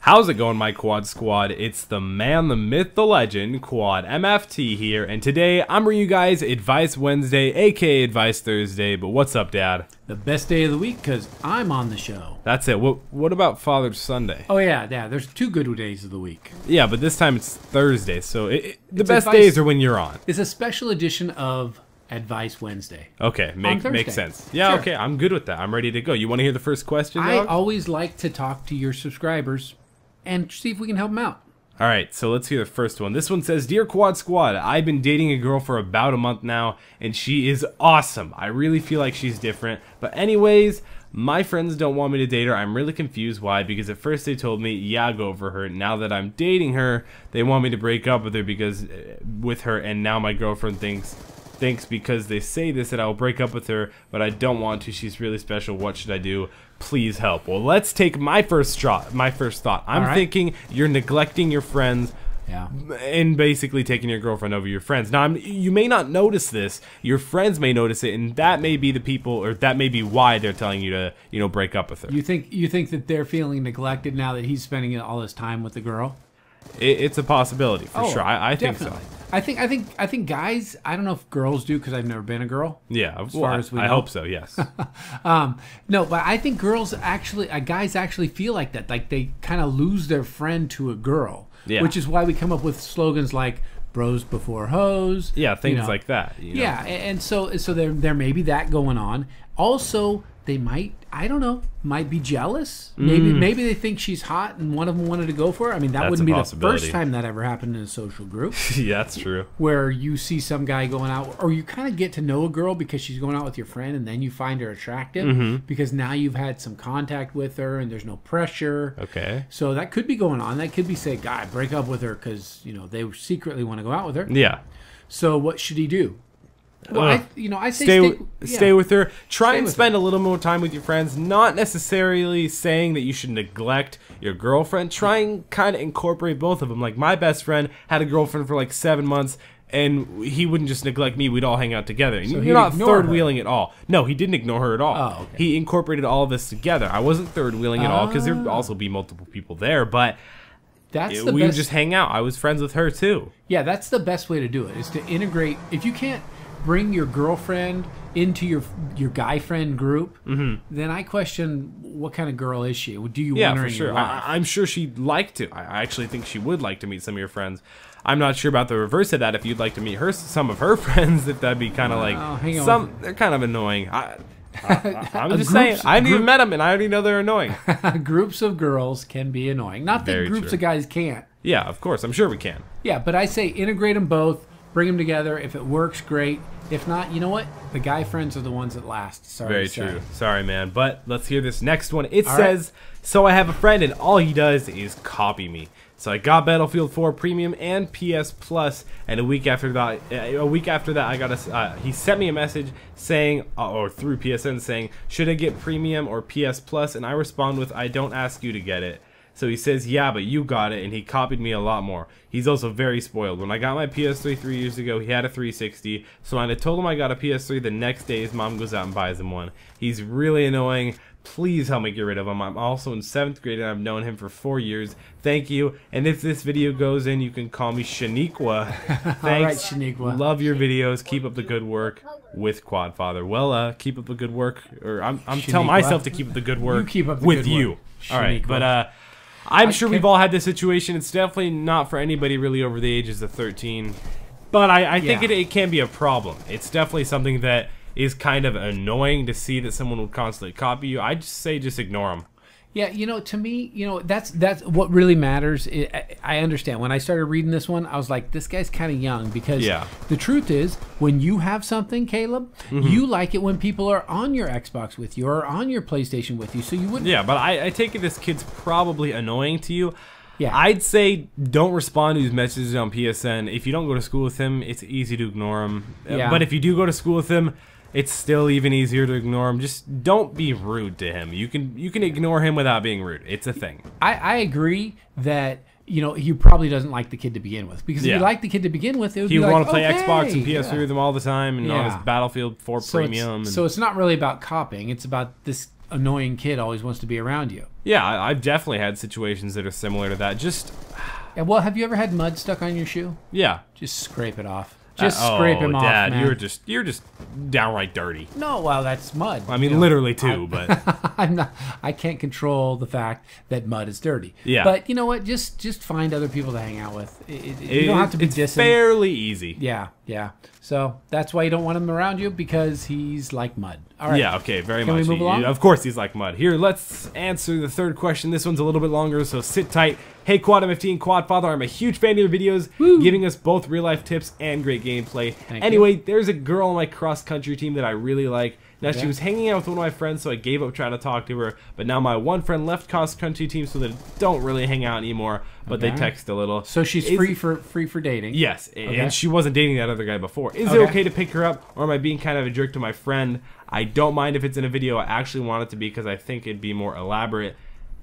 How's it going, my Quad Squad? It's the man, the myth, the legend, Quad MFT here, and today I'm bringing you guys Advice Wednesday, aka Advice Thursday. But what's up, Dad? The best day of the week because I'm on the show. That's it. What about Father's Sunday? Oh yeah, there's two good days of the week. Yeah, but this time it's Thursday, so the It's best advice- days are when you're on. It's a special edition of Advice Wednesday. Okay, makes Thursday. sense. Yeah, Sure. okay, I'm good with that. I'm ready to go. You want to hear the first question, I dog? always like to talk to your subscribers and see if we can help them out. All right, so let's hear the first one. This one says, Dear Quad Squad, I've been dating a girl for about a month now, and she is awesome. I really feel like she's different. But anyways, my friends don't want me to date her. I'm really confused why, because at first they told me, yeah, go for her. Now that I'm dating her, they want me to break up with her and now my girlfriend thinks because they say this that I'll break up with her, but I don't want to. She's really special. What should I do? Please help. Well, let's take my first thought. I'm thinking you're neglecting your friends. Yeah. And basically taking your girlfriend over your friends. Now, you may not notice this. Your friends may notice it, and that may be the people, or that may be why they're telling you to, break up with her. You think that they're feeling neglected now that he's spending all his time with the girl? It's a possibility for sure. I think so. I think guys. I don't know if girls do because I've never been a girl. Yeah, as far as we I know. hope so. Yes. No, but I think guys actually feel like that. Like they kind of lose their friend to a girl. Yeah. Which is why we come up with slogans like "bros before hoes." Yeah, things like that. Yeah, and so there may be that going on. Also, they might be jealous. Maybe they think she's hot and one of them wanted to go for her. I mean, that wouldn't be the first time that ever happened in a social group. Yeah, that's true. Where you see some guy going out, or you kind of get to know a girl because she's going out with your friend, and then you find her attractive because now you've had some contact with her and there's no pressure. Okay. So that could be going on. That could be, say, guy, break up with her because they secretly want to go out with her. Yeah. So what should he do? Well, I say stay with her. Try and spend a little more time with your friends. Not necessarily saying that you should neglect your girlfriend. Try and kind of incorporate both of them. Like, my best friend had a girlfriend for like 7 months, and he wouldn't just neglect me. We'd all hang out together. So you're not third-wheeling at all. No, he didn't ignore her at all. Oh, okay. He incorporated all of us together. I wasn't third-wheeling at all because there'd also be multiple people there, but we would just hang out. I was friends with her too. Yeah, that's the best way to do it, is to integrate. If you can't bring your girlfriend into your guy friend group, then I question what kind of girl is she? Do you want her in your life? I'm sure she'd like to. I actually think she would like to meet some of your friends. I'm not sure about the reverse of that. If you'd like to meet some of her friends, if that'd be kind of they're kind of annoying. I'm just saying. I haven't even met them, and I already know they're annoying. Groups of girls can be annoying. Not that groups of guys can't. Yeah, of course. I'm sure we can. Yeah, but I say integrate them both. Bring them together. If it works, great. If not, you know what? The guy friends are the ones that last. Sorry. Very true. Sorry, man. But let's hear this next one. It says, so I have a friend and all he does is copy me. So I got Battlefield 4 Premium and PS Plus, and a week after that, I got he sent me a message saying, or through PSN saying, should I get Premium or PS Plus? And I respond with, I don't ask you to get it. So he says, yeah, but you got it, and he copied me a lot more. He's also very spoiled. When I got my PS3 3 years ago, he had a 360. So when I told him I got a PS3, the next day his mom goes out and buys him one. He's really annoying. Please help me get rid of him. I'm also in 7th grade, and I've known him for 4 years. Thank you. And if this video goes in, you can call me Shaniqua. Thanks. All right, Shaniqua. Love your videos. Keep up the good work with Quadfather. Well, keep up the good work. Or I'm telling myself to keep up the good work with you. All right, but I'm sure we've all had this situation. It's definitely not for anybody really over the ages of 13. But I think it can be a problem. It's definitely something that is kind of annoying to see that someone would constantly copy you. I just say just ignore them. Yeah, to me, that's what really matters. I understand. When I started reading this one, I was like, this guy's kind of young, because the truth is, when you have something, Caleb, you like it when people are on your Xbox with you or on your PlayStation with you, so you wouldn't. Yeah, but I take it this kid's probably annoying to you. Yeah. I'd say don't respond to his messages on PSN. If you don't go to school with him, it's easy to ignore him. Yeah. But if you do go to school with him, it's still even easier to ignore him. Just don't be rude to him. You can ignore him without being rude. It's a thing. I agree that he probably doesn't like the kid to begin with, because if he liked the kid to begin with, it would he would want to play okay, Xbox and PS3 with him all the time, and on his Battlefield 4 Premium. So it's not really about copying. It's about this annoying kid always wants to be around you. Yeah, I've definitely had situations that are similar to that. Just Yeah, well, have you ever had mud stuck on your shoe? yeah. Just scrape it off. Just scrape him off, Dad, man. you're just downright dirty. No, well, that's mud. I mean, literally too, but I can't control the fact that mud is dirty. Yeah. But you know what? Just find other people to hang out with. You don't have to be it's dissing. fairly easy. Yeah, yeah. So that's why you don't want him around you, because he's like mud. All right. Yeah, okay, very Can much. we move along? Of course he's like mud. Here, let's answer the third question. This one's a little bit longer, so sit tight. Hey, Quad MFT and Quad Father, I'm a huge fan of your videos, giving us both real-life tips and great gameplay. Anyway, there's a girl on my cross-country team that I really like. Now, she was hanging out with one of my friends, so I gave up trying to talk to her. But now my one friend left cross-country team, so they don't really hang out anymore, but they text a little. So she's free for dating. Yes, and she wasn't dating that other guy before. Is it okay to pick her up, or am I being kind of a jerk to my friend? I don't mind if it's in a video. I actually want it to be because I think it'd be more elaborate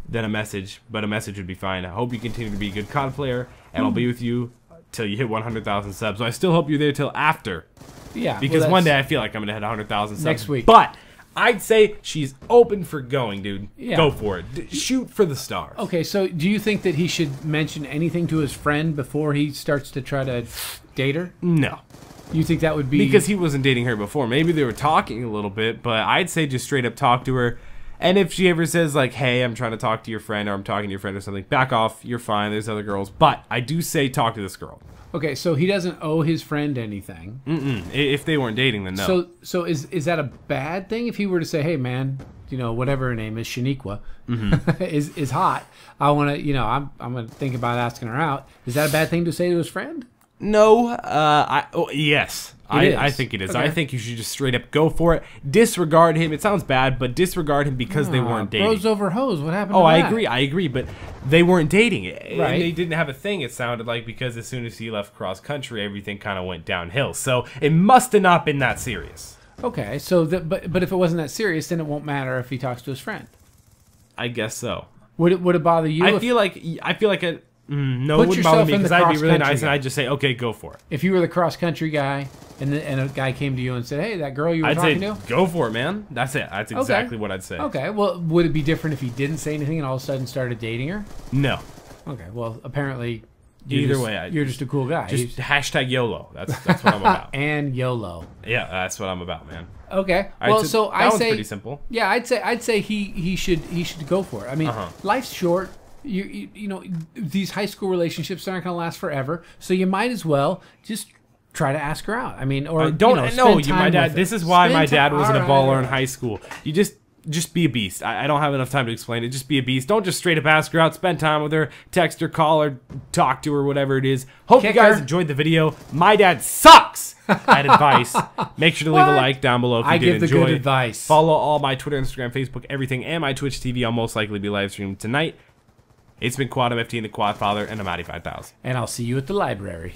than a message, but a message would be fine. I hope you continue to be a good COD player, and I'll be with you till you hit 100,000 subs. So I still hope you're there till after. Yeah. Because one day I feel like I'm going to hit 100,000 subs. Next week. But I'd say she's open for going, dude. Yeah. Go for it. Shoot for the stars. Okay, so do you think that he should mention anything to his friend before he starts to try to date her? No. You think that would be... Because he wasn't dating her before. Maybe they were talking a little bit, but I'd say just straight up talk to her. And if she ever says, like, hey, I'm trying to talk to your friend, or I'm talking to your friend or something, back off, you're fine, there's other girls. But I do say talk to this girl. Okay, so he doesn't owe his friend anything. If they weren't dating, then no. So is that a bad thing if he were to say, hey, man, you know, whatever her name is, Shaniqua, is hot. I want to, you know, I'm going to think about asking her out. Is that a bad thing to say to his friend? No, yes. I think it is. Okay. I think you should just straight up go for it. Disregard him. It sounds bad, but disregard him because they weren't dating. Bros over hoes. What happened to I that? agree, but they weren't dating. Right. And they didn't have a thing, it sounded like, because as soon as he left cross country, everything kind of went downhill. So it must have not been that serious. Okay, so but if it wasn't that serious, then it won't matter if he talks to his friend. I guess so. Would it bother you? I feel like it no, Put it wouldn't bother yourself me in the because I'd be really cross-country nice guy. and I'd just say, okay, go for it. If you were the cross country guy and a guy came to you and said, hey, that girl you were I'd say, talking to? go for it, man. That's it. That's exactly what I'd say. Okay, well, would it be different if he didn't say anything and all of a sudden started dating her? No. Okay, well, apparently... you're just a cool guy. Just hashtag YOLO. That's what I'm about. And YOLO. Yeah, that's what I'm about, man. Okay. All right, Well, so that I one's say pretty simple. Yeah, I'd say he should go for it. I mean, life's short. You know, these high school relationships aren't going to last forever, so you might as well just try to ask her out. I mean, or Don't you know, no, spend you, my time dad. with her. This is why Spend my time- dad wasn't a all baller right. in high school. You just be a beast. I don't have enough time to explain it. Just be a beast. Don't just straight up ask her out. Spend time with her. Text her, call her, talk to her, whatever it is. Hope Kick you guys her. enjoyed the video. My dad sucks at advice. Make sure to leave a like down below if you I did give the enjoy good it. advice. Follow all my Twitter, Instagram, Facebook, everything, and my Twitch TV. I'll most likely be live streaming tonight. It's been Quad MFT and the Quad Father, and I'm Addy 5000. And I'll see you at the library.